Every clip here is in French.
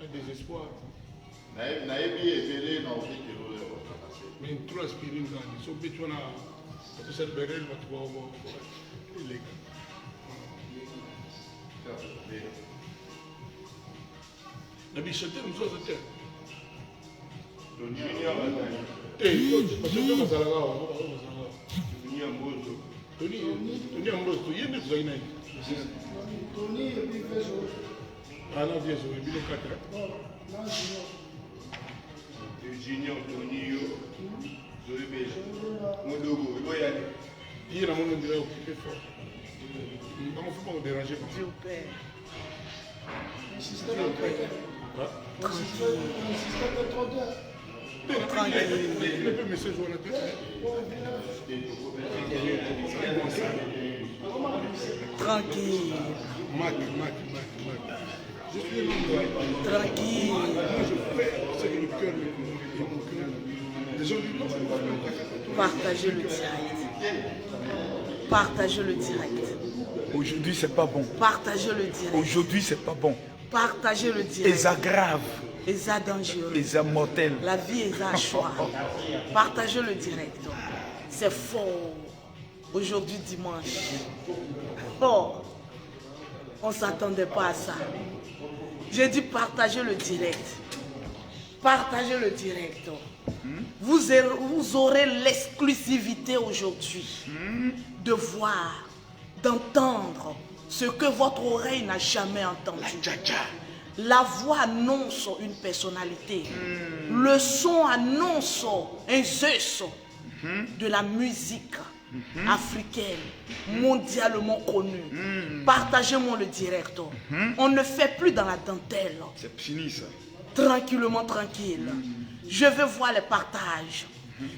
un désespoir. Mais trop aspirine quand ils sont habitués à cette bérelle, tu vas voir. La bichette, nous sommes à terre. Tony Ambrose, tu y es né. Tony et puis Vezo. Ah non, viens, je vais le 4. Non, Junior, Tony, Zoé Béja. Modogo, il va y aller. Hier, on dirait occupé fort. Comment faut pas me déranger comme ça? Dieu Père. un système de trotteur. Un système de trotteur. Il peut me séjourner la tête. Tranquille. Mac. Je suis un homme Tranquille. moi je fais ce que le cœur me dit, mon cœur. Les gens disent non, c'est pas le Partagez le direct. Partagez le direct. Aujourd'hui, c'est pas bon. Partagez le direct. Aujourd'hui, c'est pas bon. Partagez le direct. Ils aggravent. Ils sont dangereux. Ils sont mortels. La vie est un choix. Partagez le direct. C'est fort. Aujourd'hui, dimanche. Oh, on ne s'attendait pas à ça. J'ai dit partagez le direct. Partagez le direct. Vous aurez l'exclusivité aujourd'hui de voir, d'entendre ce que votre oreille n'a jamais entendu. La voix annonce une personnalité. Le son annonce un Zeus de la musique africaine, mondialement connue. Partagez-moi le direct. On ne fait plus dans la dentelle. C'est fini ça. Tranquillement, tranquille. Je veux voir les partages.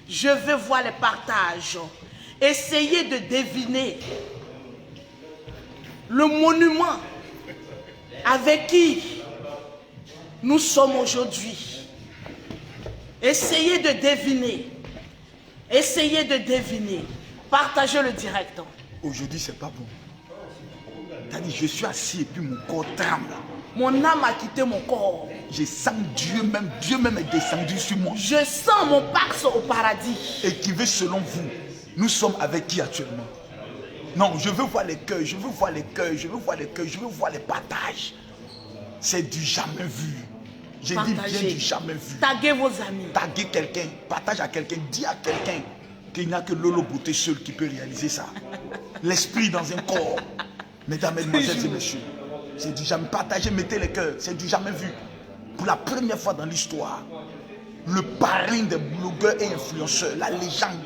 Je veux voir les partages. Essayez de deviner le monument avec qui nous sommes aujourd'hui. Essayez de deviner. Essayez de deviner. Partagez le direct. Aujourd'hui, c'est pas bon. T'as dit, je suis assis et puis mon corps tremble. Mon âme a quitté mon corps. Je sens Dieu même est descendu sur moi. Je sens mon pax au paradis. Et qui veut selon vous, nous sommes avec qui actuellement? Non, je veux voir les cœurs, je veux voir les cœurs, je veux voir les cœurs, je veux voir les partages. C'est du jamais vu. J'ai dit bien du jamais vu. Taguez vos amis. Taguez quelqu'un, partage à quelqu'un, dis à quelqu'un qu'il n'y a que Lolo Beauté seul qui peut réaliser ça. L'esprit dans un corps. Mesdames, mesdemoiselles et messieurs, c'est du jamais partagé, mettez les cœurs, c'est du jamais vu. Pour la première fois dans l'histoire, le parrain des blogueurs et influenceurs, la légende,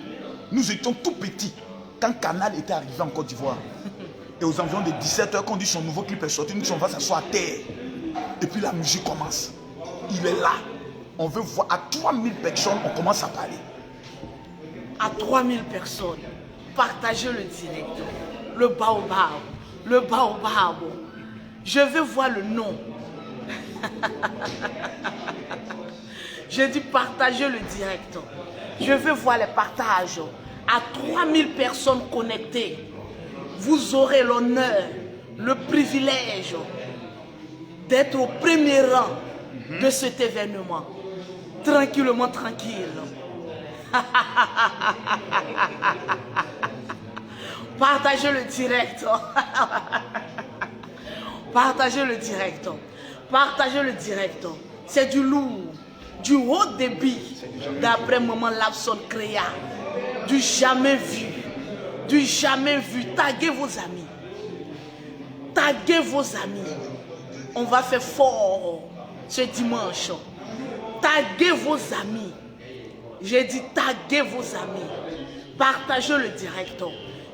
nous étions tout petits quand Canal était arrivé en Côte d'Ivoire. Et aux environs de 17h, quand on dit son nouveau clip est sorti, nous on va s'asseoir à terre. Et puis la musique commence. Il est là. On veut voir à 3000 personnes, on commence à parler. À 3000 personnes, partagez le direct. Le baobab. Le baobab. Je veux voir le nom. Je dis partagez le direct. Je veux voir les partages. À 3000 personnes connectées, vous aurez l'honneur, le privilège d'être au premier rang de cet événement. Tranquillement, tranquille. Partagez le direct. Partagez le direct. Partagez le direct. C'est du lourd, du haut débit, d'après Maman Lapson Créa. Du jamais vu. Du jamais vu. Taguez vos amis. Taguez vos amis. On va faire fort ce dimanche. Taguez vos amis. J'ai dit taguez vos amis. Partagez le direct.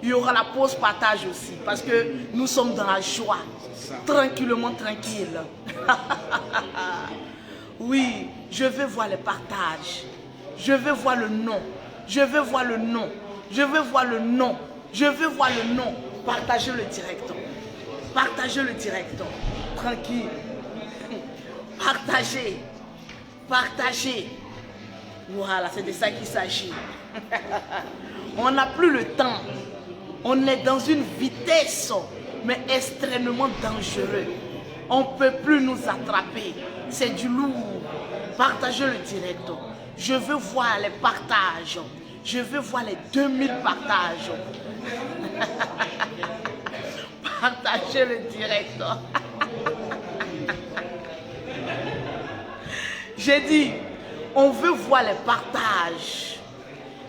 Il y aura la pause partage aussi parce que nous sommes dans la joie. Tranquillement, tranquille. Oui, je veux voir les partages. Je veux voir le nom. Je veux voir le nom. Je veux voir le nom. Je veux voir le nom. Partagez le direct. Partagez le direct. Tranquille. Partagez. Partagez. Voilà, c'est de ça qu'il s'agit. On n'a plus le temps. On est dans une vitesse, mais extrêmement dangereuse. On ne peut plus nous attraper. C'est du lourd. Partagez le direct. Je veux voir les partages. Je veux voir les 2000 partages. Partagez le direct. J'ai dit, on veut voir les partages.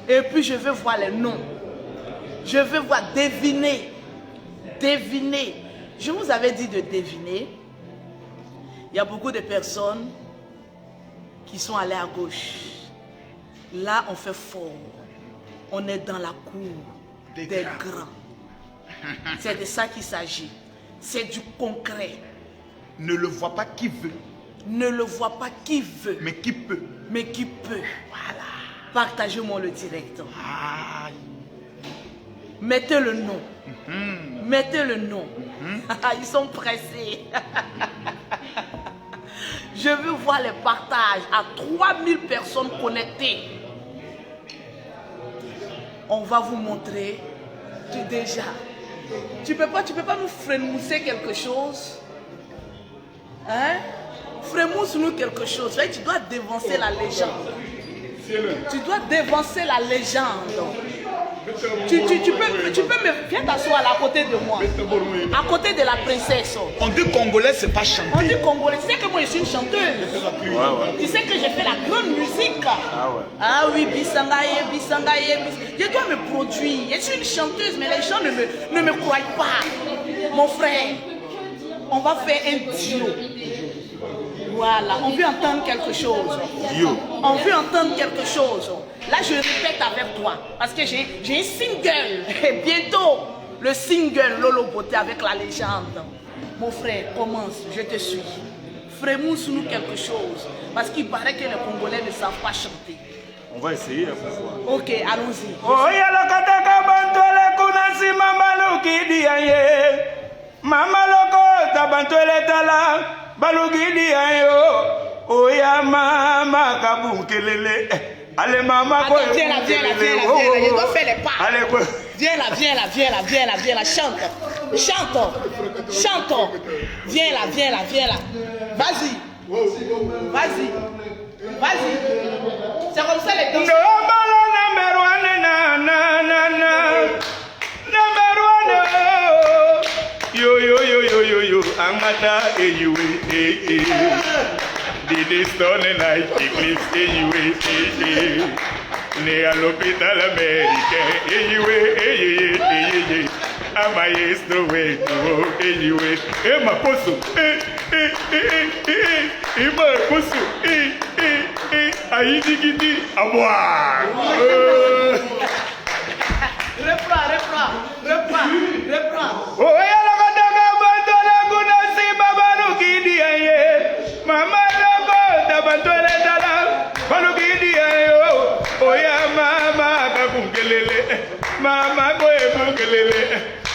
Et puis je veux voir les noms. Je veux voir deviner. Deviner. Je vous avais dit de deviner. Il y a beaucoup de personnes qui sont allées à gauche. Là, on fait fort. On est dans la cour des grands. C'est de ça qu'il s'agit. C'est du concret. Ne le voit pas qui veut. Ne le voit pas qui veut. Mais qui peut. Mais qui peut. Voilà. Partagez-moi le direct. Ah. Mettez le nom. Mettez le nom. Ils sont pressés. Je veux voir les partages à 3000 personnes connectées. On va vous montrer déjà. Tu peux pas nous frémousser quelque chose? Hein? Frémousse-nous quelque chose. Tu dois dévancer la légende. Tu dois dévancer la légende. Tu peux me... Viens t'asseoir à côté de moi. À côté de la princesse. On dit congolais, c'est pas chanter. On dit congolais. Tu sais que moi je suis une chanteuse. Tu sais que j'ai fait la grande musique. Ah oui, Bisangaye, Bisangaye. Je dois me produire. Je suis une chanteuse, mais les gens ne me croient pas. Mon frère, on va faire un duo. Voilà, on veut entendre quelque chose. On veut entendre quelque chose. Là, je répète avec toi. Parce que j'ai un single. Et bientôt, le single Lolo Beauté avec la légende. Mon frère, commence, je te suis. Frémousse-nous quelque chose. Parce qu'il paraît que les Congolais ne savent pas chanter. On va essayer à ce soir. Ok, allons-y. Balugidi ayo, oya mama kabunkelele. Allez maman, attends, viens là, je dois faire les pas. Allez quoi? Viens là, chante. Viens là. Vas-y. C'est comme ça les danses. Yo, Amata, Did stone night, please, Ne à l'hôpital américain, Ama yes no way to go anyway. Ma posso, ma posso, aïdigidi, à boire. Reprends. Oh, y'a la bantola kunasi babalukidi aye. Mama logo tabantola dala balukidi aye. Oh ya mama kakungelele, mama boy kungelele,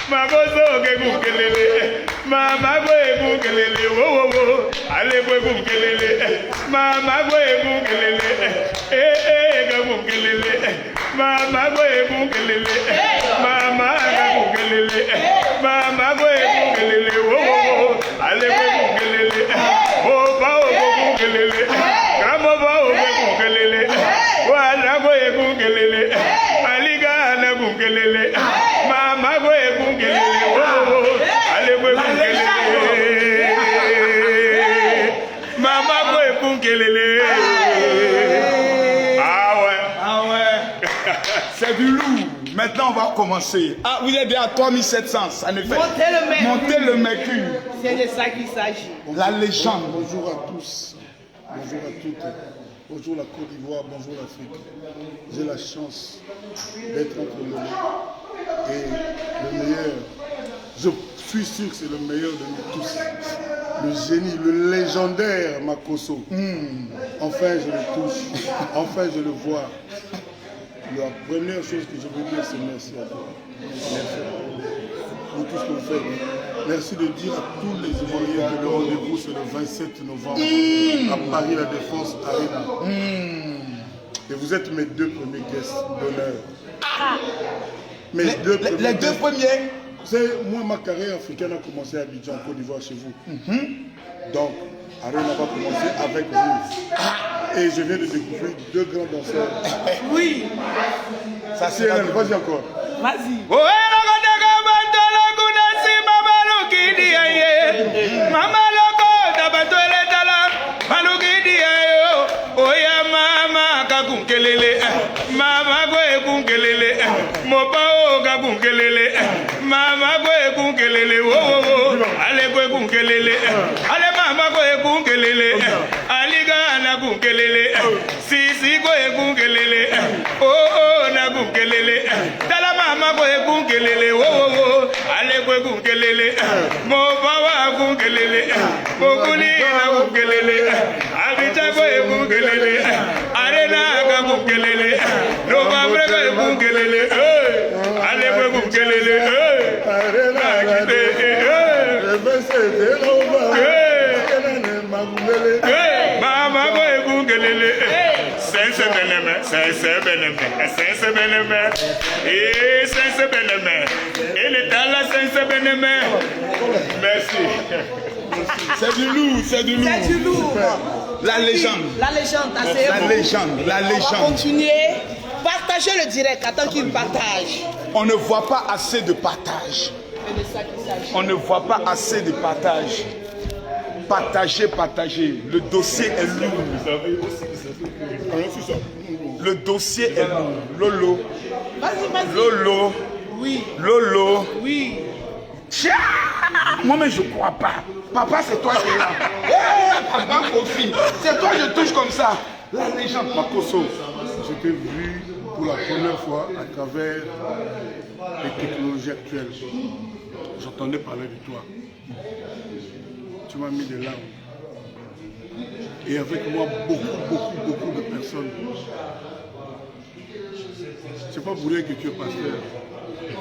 mama zoge kungelele, mama boy kungelele. Oh, ale boy kungelele, mama boy kungelele. Kakungelele, mama boy kungelele, mama kakungelele, mama boy kungelele. Oh, ale boy kungelele. Oh, bao kungelele, grandma bao kungelele. Wala boy kungelele, aliga na kungelele, mama boy kungelele. Oh, ale boy kungelele, mama boy kungelele. C'est du lourd. Maintenant, on va commencer. Ah, vous êtes bien à 3700. Ça ne fait. Montez le mercure. C'est de ça qu'il s'agit. La légende. Bonjour à tous. Bonjour à toutes. Bonjour la Côte d'Ivoire. Bonjour l'Afrique. J'ai la chance d'être entre nous. Et le meilleur, je suis sûr que c'est le meilleur de nous tous. Le génie, le légendaire Makosso. Enfin, je le touche. Enfin, je le vois. La première chose que je veux dire, c'est merci à toi. Merci pour tout ce que vous faites. Merci de dire à tous les Ivoiriens que le rendez-vous c'est le 27 novembre à Paris La Défense Arena. Et vous êtes mes deux premiers guests d'honneur. Les deux premiers. Moi, ma carrière africaine a commencé à Abidjan, Côte d'Ivoire, chez vous. Donc, Arena va commencer avec vous. Et je viens de découvrir 2 grands danseurs. Oui. Ça, c'est elle. Vas-y encore. Vas-y. Mama go ekunkelele, mopa o gakunkelele, mama go ekunkelele, wo ale go ekunkelele, ale mama go ekunkelele, aliga na kunkelele, sisi go ekunkelele, na kunkelele, dala mama go ekunkelele, wo ale go ekunkelele, mopa wa kunkelele, mokuli na kunkelele, abita go ekunkelele, arena gakunkelele. No mabre go bungelele, ale go bungelele, mama go bungelele, sense beneme, il est dans la sense beneme. Merci. C'est du lourd, c'est du lourd. C'est du lourd. La légende. La légende, assez La légende, la On va légende. continuer. Partagez le direct, attends qu'il partage. On ne voit pas assez de partage. C'est de ça qu'il s'agit. On ne voit pas assez de partage. Partagez, partagez. Le dossier est lourd. Le dossier est lourd. Lolo. Vas-y, vas-y. Lolo. Oui, Lolo. oui. Tchia! Moi-même, je ne crois pas. Papa, c'est toi qui es là. Papa, Kofi. C'est toi, je touche comme ça. La légende. Makoso, je t'ai vu pour la première fois à travers les technologies actuelles. J'entendais parler de toi. Tu m'as mis des larmes. Et avec moi, beaucoup de personnes. C'est pas pour rien que tu es pasteur.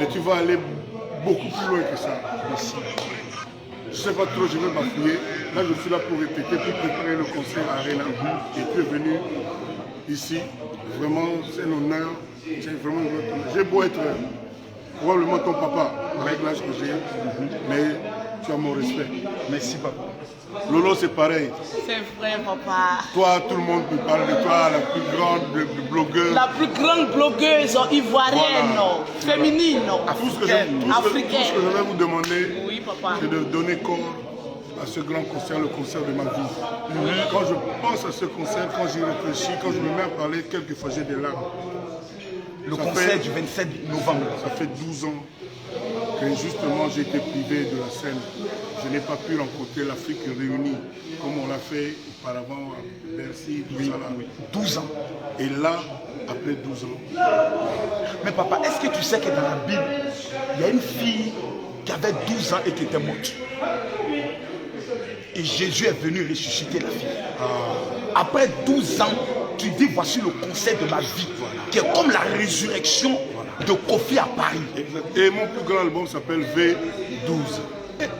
Mais tu vas aller beaucoup plus loin que ça. Je ne sais pas trop, je vais m'appuyer. Là, je suis là pour répéter, pour préparer le concert à Arena. Et tu es venu ici. Vraiment, c'est un honneur. C'est vraiment un honneur. J'ai beau être probablement ton papa, avec l'âge que j'ai, mais tu as mon respect. Merci, papa. Lolo, c'est pareil. C'est vrai, papa. Toi, tout le monde me parle de toi, la plus grande blogueuse. La plus grande blogueuse ivoirienne, Voilà. féminine, Tout ce que je africaine. vais vous demander, Oui, papa. c'est de donner corps à ce grand concert, le concert de ma vie. Quand je pense à ce concert, quand j'y réfléchis, quand je me mets à parler, quelquefois j'ai des larmes. Le Ça concert fait- du 27 novembre. Ça fait 12 ans que justement j'ai été privé de la scène. Je n'ai pas pu rencontrer l'Afrique réunie comme on l'a fait auparavant à Bercy, tout ça là. 12 ans. Et là, après 12 ans, Mais papa, est-ce que tu sais que dans la Bible, il y a une fille qui avait 12 ans et qui était morte. Et Jésus est venu ressusciter la fille. Après 12 ans, tu dis voici le concert de ma vie, qui est comme la résurrection de Kofi à Paris. et mon plus grand album s'appelle V12.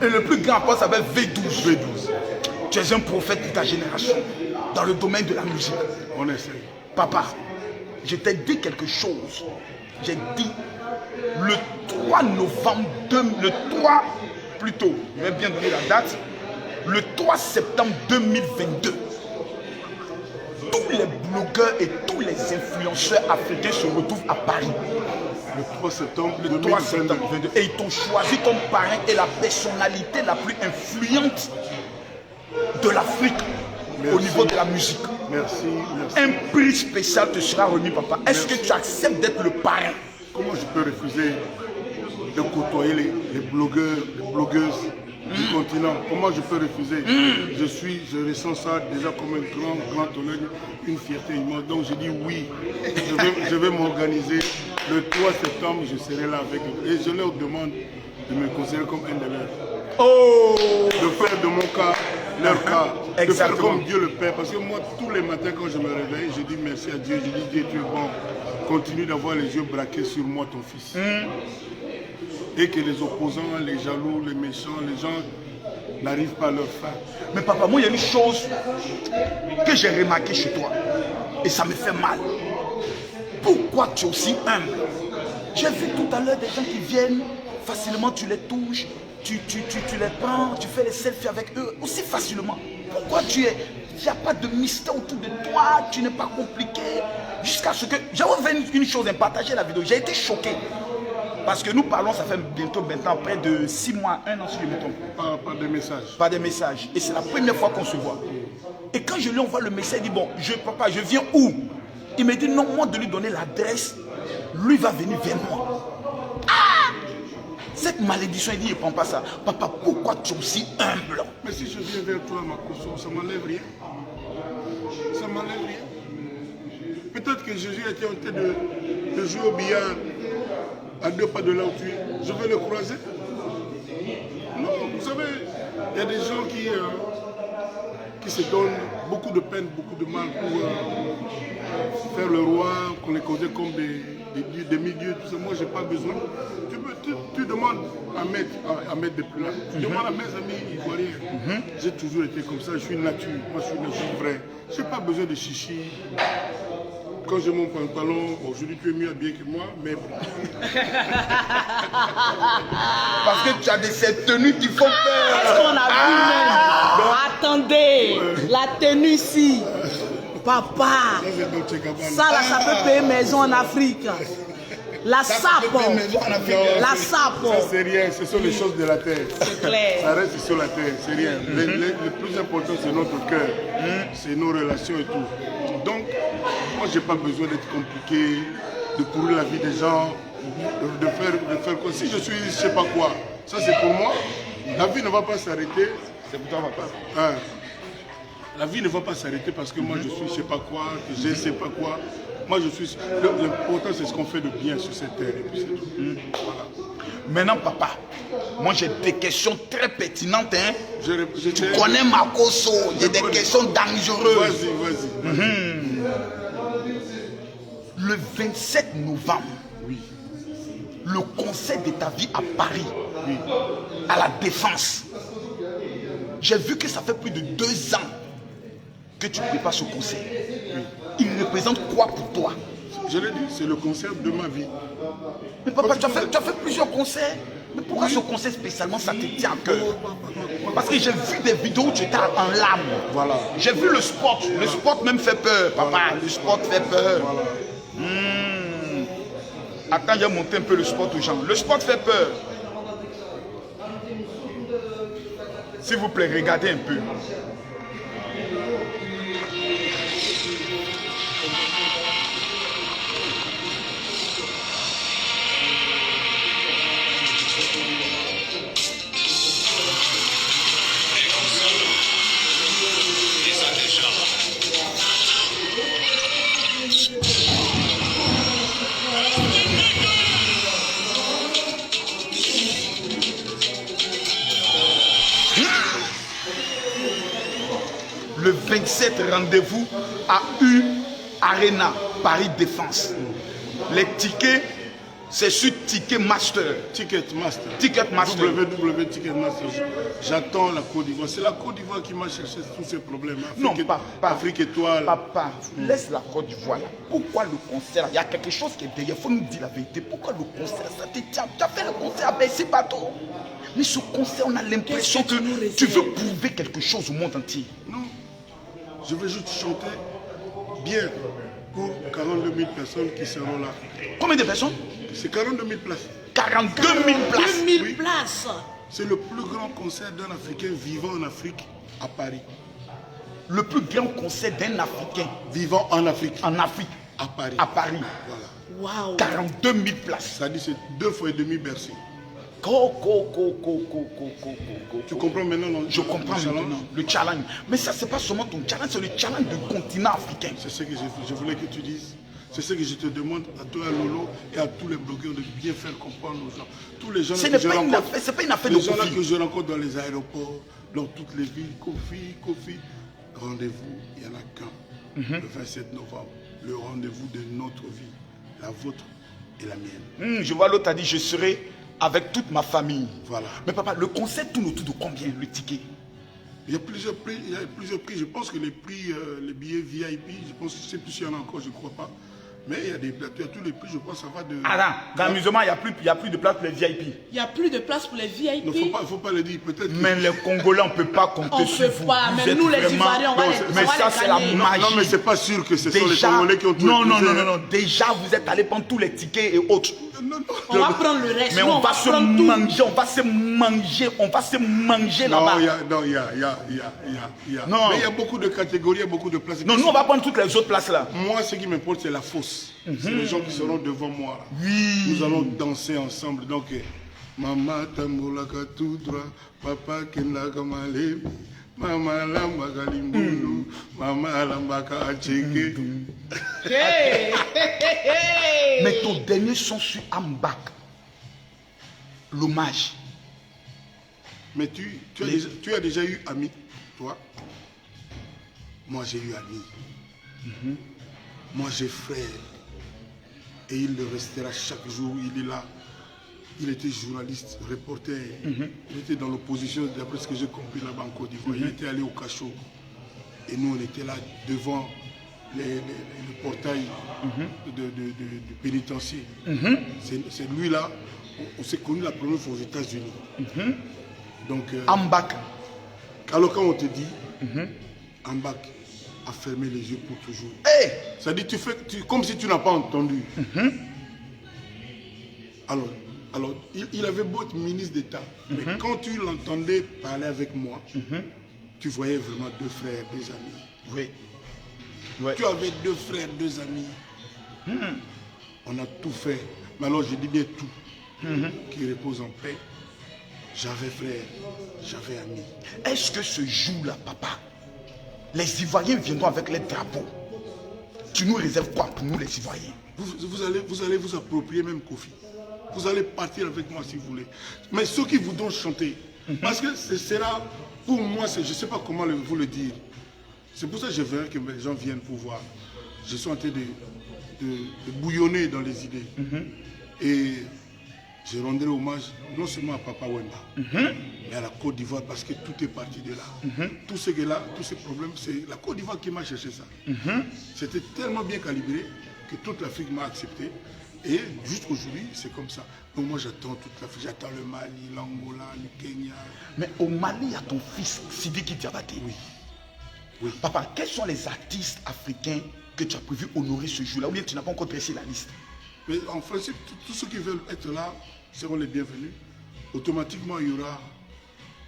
Et le plus grand poste s'appelle V12. V12. Tu es un prophète de ta génération dans le domaine de la musique. On essaie. Papa, je t'ai dit quelque chose. J'ai dit le 3 novembre, le 3 plutôt, je vais bien donner la date, le 3 septembre 2022, tous les blogueurs et tous les influenceurs africains se retrouvent à Paris. Le 3 septembre Le 3 2022. septembre 2022. Et ils t'ont choisi comme parrain et la personnalité la plus influente de l'Afrique au niveau de la musique. Merci, merci. Un prix spécial te sera remis, papa. Est-ce que tu acceptes d'être le parrain? Comment je peux refuser de côtoyer les blogueurs, les blogueuses du continent? Comment je peux refuser? Je ressens ça déjà comme un grand honneur, une fierté immense. Donc je dis oui, je vais m'organiser. Le 3 septembre, je serai là avec eux. Et je leur demande de me considérer comme un de leurs. Oh! De faire de mon cas leur cas. De faire Exactement. comme Dieu le Père. Parce que moi, tous les matins, quand je me réveille, je dis merci à Dieu. Je dis Dieu, tu es bon. Continue d'avoir les yeux braqués sur moi, ton fils. Et que les opposants, les jaloux, les méchants, les gens n'arrivent pas à leur faire. Mais papa, moi, il y a une chose que j'ai remarqué chez toi. Et ça me fait mal. Pourquoi tu es aussi humble? J'ai vu tout à l'heure des gens qui viennent facilement tu les touches, tu les prends, tu fais les selfies avec eux aussi facilement. Pourquoi il n'y a pas de mystère autour de toi, tu n'es pas compliqué. Jusqu'à ce que... J'avais une chose à partager la vidéo, j'ai été choqué. Parce que nous parlons, ça fait bientôt maintenant près de 6 mois, 1 an si je me trompe. Pas de messages. Pas de messages. Et c'est la première fois qu'on se voit. Et quand je lui envoie le message, il dit, bon, papa, je viens où? Il me dit, non, moi de lui donner l'adresse, lui va venir vers moi. Ah! Cette malédiction, il dit, il ne prend pas ça. Papa, pourquoi tu es aussi humble? Mais si je viens vers toi, ma cousine, ça ne m'enlève rien. Ça ne m'enlève rien. Peut-être que Jésus était en train de jouer au billard à 2 pas de là où tu es. Je vais le croiser. Non, vous savez, il y a des gens qui se donnent beaucoup de peine, beaucoup de mal pour faire le roi, qu'on les connaît comme des demi-dieux. Moi, je n'ai pas besoin. Tu demandes à mettre des plats. Tu demandes à mes amis ivoiriens. J'ai toujours été comme ça, je suis nature. Moi, je suis une nature vraie. Je n'ai pas besoin de chichi. Quand j'ai mon pantalon, aujourd'hui tu es mieux habillé que moi, mais... Parce que tu as ces tenues qui font peur. Est-ce qu'on a vu même? Attendez, la tenue ici. Papa, ça là, ça peut payer maison en Afrique. La sape. La sape. Ça c'est rien, ce sont les choses de la terre. C'est clair. Ça reste sur la terre, c'est rien. Le plus important c'est notre cœur, c'est nos relations et tout. Donc, moi j'ai pas besoin d'être compliqué, de pourrir la vie des gens, de faire quoi. Si je suis je sais pas quoi, ça c'est pour moi. La vie ne va pas s'arrêter. C'est pour toi papa. La vie ne va pas s'arrêter parce que moi je suis je sais pas quoi, que je sais pas quoi. Moi je suis... L'important c'est ce qu'on fait de bien sur cette terre et puis c'est tout. Voilà. Maintenant papa, moi j'ai des questions très pertinentes. Hein? Tu connais Makosso, j'ai des questions dangereuses. Vas-y. Le 27 novembre, oui, le concert de ta vie à Paris, oui, à la Défense. J'ai vu que ça fait plus de 2 ans que tu prépares ce concert. Oui. Il représente quoi pour toi? Je l'ai dit, c'est le concert de ma vie. Mais papa, tu as fait plusieurs concerts. Mais pourquoi ce concert spécialement, ça te tient à cœur? Parce que j'ai vu des vidéos où tu étais en larmes. Voilà. J'ai vu le sport. Le sport même fait peur, papa. Voilà. Le sport fait peur. Voilà. Attends, j'ai monté un peu le sport aux gens. Le sport fait peur. S'il vous plaît, regardez un peu. Le 27 rendez-vous à U Arena, Paris Défense. Les tickets, c'est sur Ticketmaster. Ticketmaster. www.ticketmaster. J'attends la Côte d'Ivoire. C'est la Côte d'Ivoire qui m'a cherché tous ces problèmes. Non, papa. Afrique étoile. Papa, laisse la Côte d'Ivoire. Pourquoi le concert? Il y a quelque chose qui est derrière. Il faut nous dire la vérité. Pourquoi le concert? Ça te tient. Tu as fait le concert à Bercy Bateau. Mais ce concert, on a l'impression que tu veux prouver quelque chose au monde entier. Non. Je veux juste chanter bien pour 42 000 personnes qui seront là. Combien de personnes? C'est 42 000 places. 42 000 places. 42 000 places. C'est le plus grand concert d'un Africain vivant en Afrique à Paris. Le plus grand concert d'un Africain vivant en Afrique. En Afrique. À Paris. À Paris. Voilà. Wow. 42 000 places. Ça dit c'est 2 fois et demi Bercy. Tu comprends maintenant? Je comprends maintenant le challenge. Mais ça, c'est pas seulement ton challenge, c'est le challenge du continent africain. C'est ce que je voulais que tu dises. C'est ce que je te demande à toi, à Lolo, et à tous les blogueurs de bien faire comprendre aux gens. Tous les gens que je rencontre, c'est pas une affaire de gens là que je rencontre dans les aéroports, dans toutes les villes, Kofi, rendez-vous, il n'y en a qu'un. Le 27 novembre, le rendez-vous de notre vie, la vôtre et la mienne. Je vois l'autre a dit, je serai avec toute ma famille. Voilà. Mais papa, le concert tourne autour de combien, le ticket? Il y a plusieurs prix. Je pense que les prix, les billets VIP, je pense que je ne sais plus s'il y en a encore, je ne crois pas. Mais il y a des plateaux, il y a tous les prix, je pense, ça va de... Attends, dans l'amusement, il n'y a plus de place pour les VIP. Il n'y a plus de place pour les VIP. Il ne faut pas le dire, peut-être... Mais les Congolais, on ne peut pas compter On sur peut vous. pas, Vous mais êtes nous les vraiment- Ivoiriens, on va les Mais ça, c'est la magie. Non, mais c'est pas sûr que ce sont les Déjà, Congolais qui ont tout non, épousé, hein. non. Déjà, vous êtes allés prendre tous les tickets et autres. Non. On va prendre le reste. Mais Nous, on va se prendre tout. manger, on va se manger là-bas. Non, il y a. Non. Mais il y a beaucoup de catégories, il y a beaucoup de places. Non, nous, on va prendre toutes les autres places là. Moi, ce qui m'importe, c'est la fosse. C'est les gens qui seront devant moi. Là. Oui. Nous allons danser ensemble. Donc, Maman tambolaka tout droit, Papa kenaka malé, Maman lambaka limbunu, Maman lambaka acheke. Mais ton dernier son sur Ambak, l'hommage. Mais tu as déjà eu ami, toi? Moi, j'ai eu ami. Moi, j'ai frère. Et il le restera chaque jour. Il est là. Il était journaliste, reporter. Il était dans l'opposition, d'après ce que j'ai compris là-bas en Côte d'Ivoire. Il était allé au cachot. Et nous, on était là devant le portail du pénitencier. C'est lui-là. On s'est connu la première fois aux États-Unis. Donc, Ambak. alors quand on te dit, Ambak a fermé les yeux pour toujours. Hey! Ça dit, tu fais comme si tu n'as pas entendu. Alors, il avait beau être ministre d'État, mais quand tu l'entendais parler avec moi, tu voyais vraiment deux frères, deux amis. Oui. Ouais. Tu avais deux frères, deux amis. On a tout fait. Mais alors, je dis bien tout. Qui repose en paix. J'avais frère, j'avais ami. Est-ce que ce jour-là, papa, les Ivoiriens viendront avec les drapeaux? Tu nous réserves quoi pour nous, les Ivoiriens? Vous allez vous approprier même Kofi. Vous allez partir avec moi si vous voulez. Mais ceux qui voudront chanter, parce que ce sera, pour moi, je ne sais pas comment vous le dire. C'est pour ça que je veux que les gens viennent pour voir. Je suis en train de bouillonner dans les idées. Et je rendrai hommage non seulement à Papa Wemba, mais à la Côte d'Ivoire parce que tout est parti de là. Tout ce qui est là, tous ces problèmes, c'est la Côte d'Ivoire qui m'a cherché ça. C'était tellement bien calibré que toute l'Afrique m'a accepté. Et jusqu'aujourd'hui, c'est comme ça. Donc moi, j'attends toute l'Afrique. J'attends le Mali, l'Angola, le Kenya. Mais au Mali, il y a ton fils, Sidiki Diabaté. Oui. Papa, quels sont les artistes africains que tu as prévu honorer ce jour-là? Ou bien tu n'as pas encore dressé la liste? Mais en principe, tous ceux qui veulent être là seront les bienvenus. Automatiquement, il y aura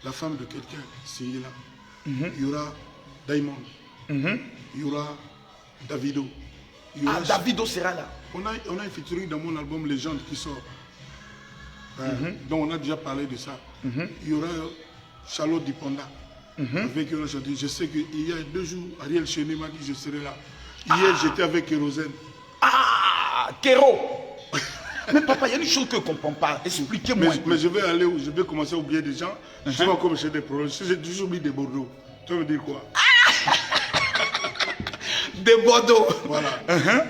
la femme de quelqu'un signée là. Il y aura Diamond. Il y aura Davido. Il y aura Davido sera là. On a un featuring dans mon album Légende qui sort. Donc on a déjà parlé de ça. Il y aura Charlotte Dipanda. Avec qui on a chanté. Je sais qu'il y a 2 jours, Ariel Cheney m'a dit je serai là. Hier, j'étais avec Kérosène. Ah, Kéro. Mais papa, il y a une chose que je ne comprends pas. Expliquez-moi. Mais je vais aller où? Je vais commencer à oublier des gens. Je sais pas comment j'ai des problèmes. J'ai toujours oublié des Bordeaux. Tu veux me dire quoi? De Bordeaux. Voilà.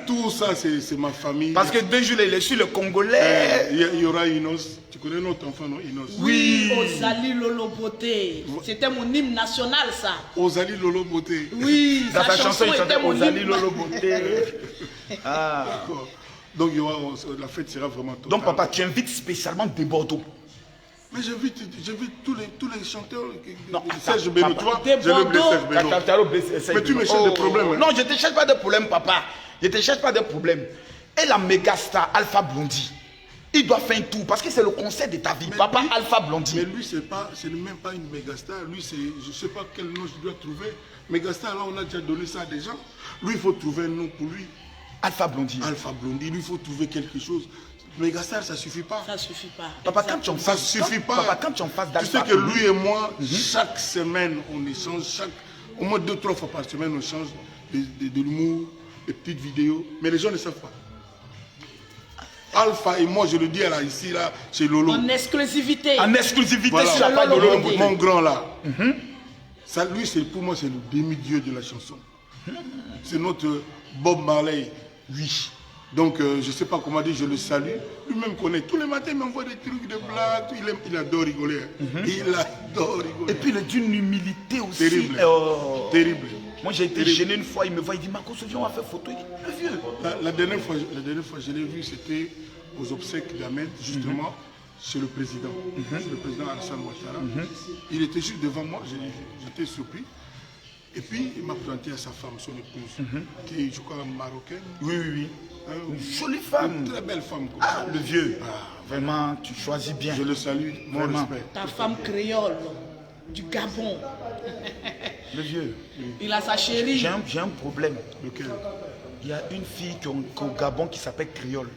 Tout ça, c'est ma famille. Parce que 2 jours, il est sur le Congolais. Il y aura Inos. Tu connais notre enfant, non? Inos. Oui, Ozali Lolo Beauté. C'était mon hymne national, ça. Ozali Lolo Beauté. Oui, Dans sa ta chanson, il était chantait mon Ozali hymne. Lolo Beauté. D'accord. Donc la fête sera vraiment totale. Donc papa, tu invites spécialement des Bordeaux. Mais j'invite tous les chanteurs. Non, Serge Beno, tu vois, Des j'ai le blé Bordeaux. Serge Beno. Mais tu me cherches des problèmes. Hein. Non, je ne te cherche pas de problème, papa. Je ne te cherche pas de problème. Et la méga star Alpha Blondy, il doit faire un tour parce que c'est le concert de ta vie. Mais Papa lui, Alpha Blondy. Mais lui, c'est même pas une méga star. Lui, je ne sais pas quel nom je dois trouver. Méga star, là, on a déjà donné ça à des gens. Lui, il faut trouver un nom pour lui. Alpha Blondy. Alpha Blondy, lui, il faut trouver quelque chose. Méga star, ça ne suffit pas. Ça suffit pas. Papa, quand tu en Ça ne fasses, suffit pas. Papa, quand tu en fasses Tu sais que lui et moi, chaque semaine, on échange, au moins 2-3 fois par semaine, on change de l'humour, des petites vidéos. Mais les gens ne savent pas. Alpha et moi, je le dis ici, là, chez Lolo. En exclusivité. En exclusivité Voilà. sur la page de Lolo Beauté. Mon grand là. Ça, lui, pour moi, c'est le demi-dieu de la chanson. C'est notre Bob Marley. Oui. Donc, je ne sais pas comment dire, je le salue. Lui-même connaît. Tous les matins, il m'envoie des trucs de blagues. Il adore rigoler. Il adore rigoler. Et puis il est d'une humilité aussi. Terrible. Terrible. Moi, j'ai été gêné une fois. Il me voit, il dit, Marco, viens, on va faire photo. Il dit, le vieux. La dernière fois, je l'ai vu, c'était aux obsèques d'Ahmed, justement, chez le président. Chez le président Alassane Ouattara. Il était juste devant moi, j'étais surpris. Et puis, il m'a présenté à sa femme, son épouse, qui est, je crois, marocaine. Oui. Une jolie femme. Une très belle femme. Comme ça. Le vieux. Vraiment, tu choisis bien. Je le salue, mon respect. Ta femme créole, du Gabon. Le vieux. Il a sa chérie. J'ai un problème. Lequel? Il y a une fille au Gabon qui s'appelle Créole.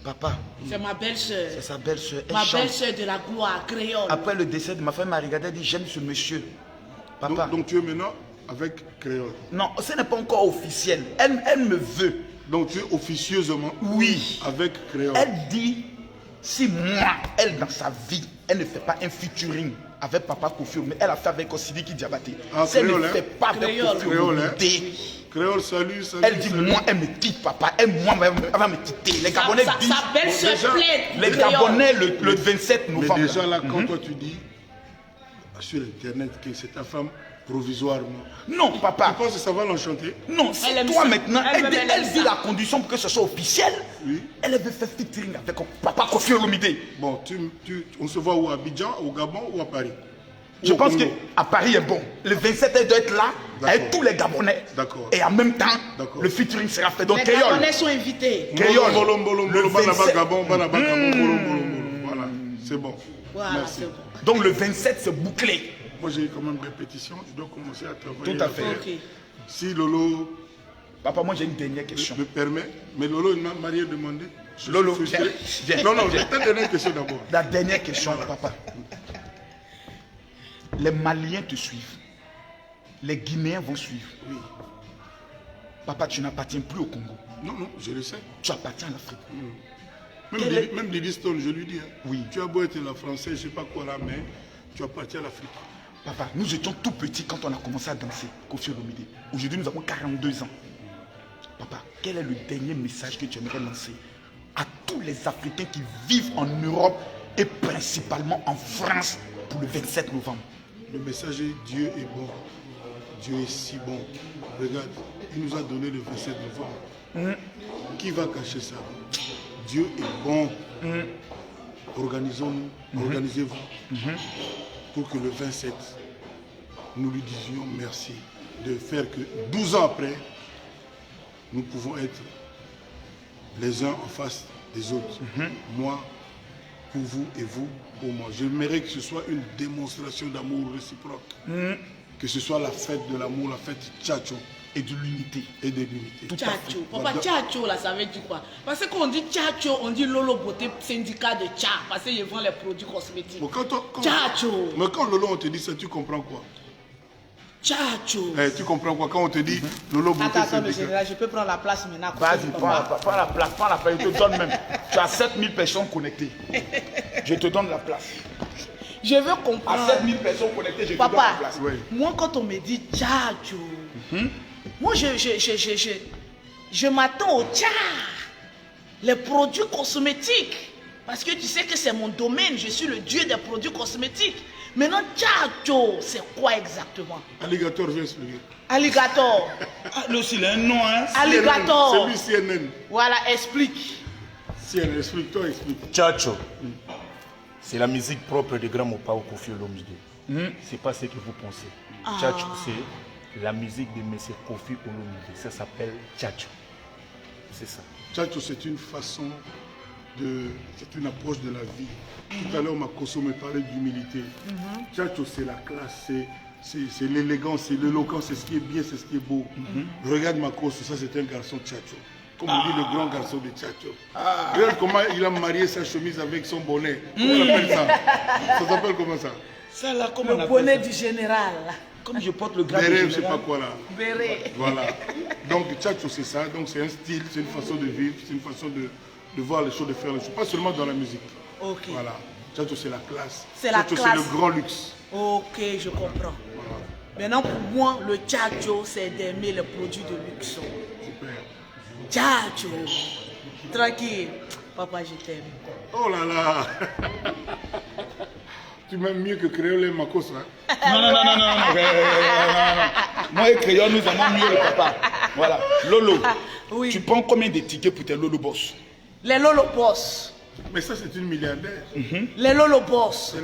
Papa. C'est ma belle-sœur. C'est sa belle-sœur. Ma belle-sœur de la gloire, créole. Après le décès de ma femme, elle m'a regardé et dit, j'aime ce monsieur. Papa. Donc tu es maintenant avec Créole? Non, ce n'est pas encore officiel. Elle me veut. Donc tu es officieusement oui. Avec Créole? Elle dit, si moi, elle dans sa vie, elle ne fait pas un featuring avec Papa Kofi, mais elle a fait avec Sidiki Diabaté. Si elle ne fait pas avec Kofi Olomide, Créole, salut. Elle dit, moi, elle me quitte, papa. Elle va me quitter. Les Gabonais disent. Sa belle-sœur plaide. Les Gabonais, le 27 novembre. Mais déjà là, quand toi tu dis sur Internet que c'est ta femme provisoirement. Non, papa. Tu penses que ça va l'enchanter? Non, si toi maintenant, elle dit la condition pour que ce soit officiel. Oui. Elle veut faire featuring avec Papa Kofi Olomide. Bon, on se voit où? À Abidjan, au Gabon ou à Paris? Je pense qu'à Paris est bon. Le 27, elle doit être là avec tous les Gabonais. D'accord. Et en même temps, le featuring sera fait. Donc, les Gabonais sont invités. Créole. Le 27. Voilà, c'est bon. Voilà, merci. bon. Donc, le 27, c'est bouclé. Moi, j'ai quand même des pétitions. Je dois commencer à travailler. Tout à fait. Okay. Si Lolo... Papa, moi, j'ai une dernière question. Me permet. Mais Lolo, il m'a rien demandé. Lolo, viens. Non, j'ai ta dernière question d'abord. La dernière question, papa. Les Maliens te suivent. Les Guinéens vont suivre. Oui. Papa, tu n'appartiens plus au Congo. Non, je le sais. Tu appartiens à l'Afrique. Même Lily Stone, je lui dis. Oui. Tu as beau être la Française, je ne sais pas quoi là, mais tu appartiens à l'Afrique. Papa, nous étions tout petits quand on a commencé à danser, Kofi Olomide. Aujourd'hui, nous avons 42 ans. Papa, quel est le dernier message que tu aimerais lancer à tous les Africains qui vivent en Europe et principalement en France pour le 27 novembre? Le message est Dieu est bon. Dieu est si bon. Regarde, il nous a donné le 27 novembre. Qui va cacher ça? Dieu est bon. Organisons-nous, organisez-vous pour que le 27, nous lui disions merci de faire que 12 ans après, nous pouvons être les uns en face des autres. Moi, pour vous et vous, pour moi. J'aimerais que ce soit une démonstration d'amour réciproque. Que ce soit la fête de l'amour, la fête Tchatcho. Et de l'unité. Et de l'unité. Tchatcho. Papa, Tchatcho, là, ça veut dire quoi? Parce que quand on dit Tchatcho, on dit Lolo Beauté, syndicat de Tcha. Parce qu'ils vendent les produits cosmétiques. Tchatcho. Mais quand Lolo, on te dit ça, tu comprends quoi? Tchatcho. Tu comprends quoi? Quand on te dit Lolo Beauté, attends, le général, je peux prendre la place maintenant. Vas-y, prends la place, je te donne même. Tu as 7000 personnes connectées. Je te donne la place. Je veux comprendre. À 7000 personnes connectées, je te donne la place. Papa, moi quand on me dit Tchatcho, moi je m'attends au tcha, les produits cosmétiques. Parce que tu sais que c'est mon domaine, je suis le dieu des produits cosmétiques. Maintenant, Tchatcho, c'est quoi exactement? Alligator, je vais expliquer. Alligator. Là aussi, il a un nom, hein? Alligator. C'est lui CNN. Voilà, explique. CNN, explique-toi, explique. Tchatcho, c'est la musique propre de Grand Mopao Kofi Olomide. C'est pas ce que vous pensez. Tchatcho, c'est la musique de M. Kofi Olomide. Ça s'appelle Tchatcho. C'est ça. Tchatcho, c'est une façon c'est une approche de la vie. Tout à l'heure, ma consommé parlait d'humilité. Tchatcho, c'est la classe, c'est l'élégance, c'est l'éloquence, c'est ce qui est bien, c'est ce qui est beau. Regarde ma course, ça c'est un garçon Tchatcho. Comme on dit, le grand garçon de Tchatcho. Regarde comment il a marié sa chemise avec son bonnet. Comment on appelle ça? Ça s'appelle comment ça? Ça là, comment on Le appelle bonnet ça? du général. Comme je porte le grade Béret, du je sais pas général. quoi là. Béret. Voilà. Donc Tchatcho, c'est ça. Donc c'est un style, c'est une façon de vivre, c'est une façon de voir les choses, de faire les choses. Pas seulement dans la musique. Ok. Voilà. Tchatcho, c'est la classe. C'est la Tchatcho, classe. c'est le grand luxe. Ok, je comprends. Voilà. Maintenant, pour moi, le Tchatcho, c'est d'aimer les produits de luxe. Super. Tchatcho. Tranquille. Papa, je t'aime. Oh là là. Tu m'aimes mieux que Créole et Makos, hein? Non. Moi et Créole, nous avons mieux le papa. Voilà. Lolo, Oui. tu prends combien de tickets pour tes Lolo Boss? Les Lolo Boss. Mais ça, c'est une milliardaire. Les Lolo Boss.